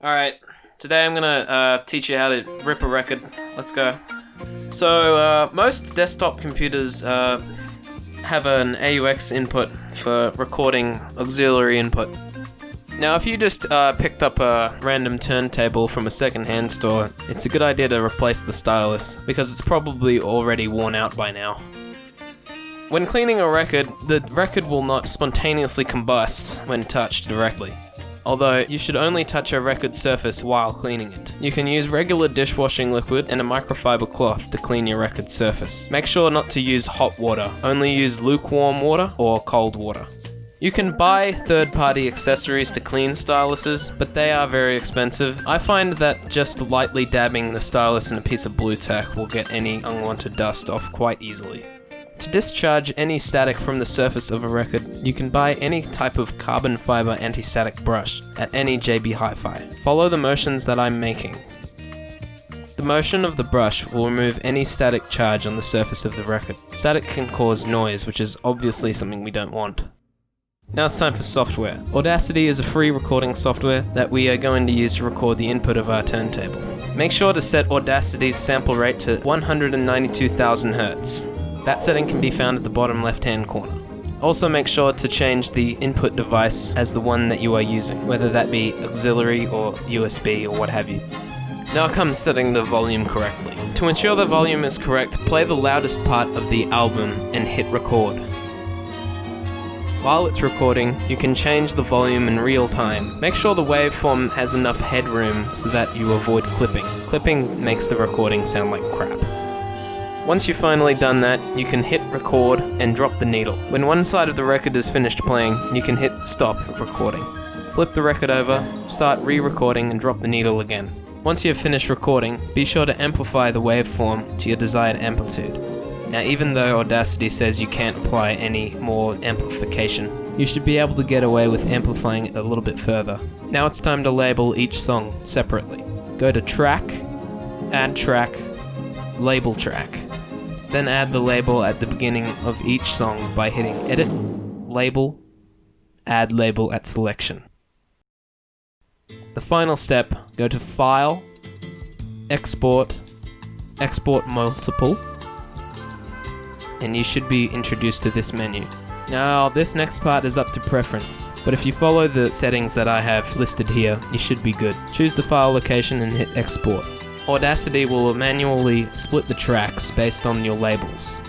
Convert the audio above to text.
Alright, today I'm gonna teach you how to rip a record. Let's go. So, most desktop computers have an AUX input for recording auxiliary input. Now, if you just picked up a random turntable from a second-hand store, it's a good idea to replace the stylus, because it's probably already worn out by now. When cleaning a record, the record will not spontaneously combust when touched directly. Although, you should only touch a record surface while cleaning it. You can use regular dishwashing liquid and a microfiber cloth to clean your record surface. Make sure not to use hot water, only use lukewarm water or cold water. You can buy third-party accessories to clean styluses, but they are very expensive. I find that just lightly dabbing the stylus in a piece of blue tack will get any unwanted dust off quite easily. To discharge any static from the surface of a record, you can buy any type of carbon fiber anti-static brush at any JB Hi-Fi. Follow the motions that I'm making. The motion of the brush will remove any static charge on the surface of the record. Static can cause noise, which is obviously something we don't want. Now it's time for software. Audacity is a free recording software that we are going to use to record the input of our turntable. Make sure to set Audacity's sample rate to 192,000 Hz. That setting can be found at the bottom left-hand corner. Also make sure to change the input device as the one that you are using, whether that be auxiliary or USB or what have you. Now comes setting the volume correctly. To ensure the volume is correct, play the loudest part of the album and hit record. While it's recording, you can change the volume in real time. Make sure the waveform has enough headroom so that you avoid clipping. Clipping makes the recording sound like crap. Once you've finally done that, you can hit record and drop the needle. When one side of the record is finished playing, you can hit stop recording. Flip the record over, start re-recording and drop the needle again. Once you have finished recording, be sure to amplify the waveform to your desired amplitude. Now, even though Audacity says you can't apply any more amplification, you should be able to get away with amplifying it a little bit further. Now it's time to label each song separately. Go to Track, Add Track, Label Track. Then add the label at the beginning of each song by hitting Edit, Label, Add Label at Selection. The final step, go to File, Export, Export Multiple, and you should be introduced to this menu. Now, this next part is up to preference, but if you follow the settings that I have listed here, you should be good. Choose the file location and hit Export. Audacity will manually split the tracks based on your labels.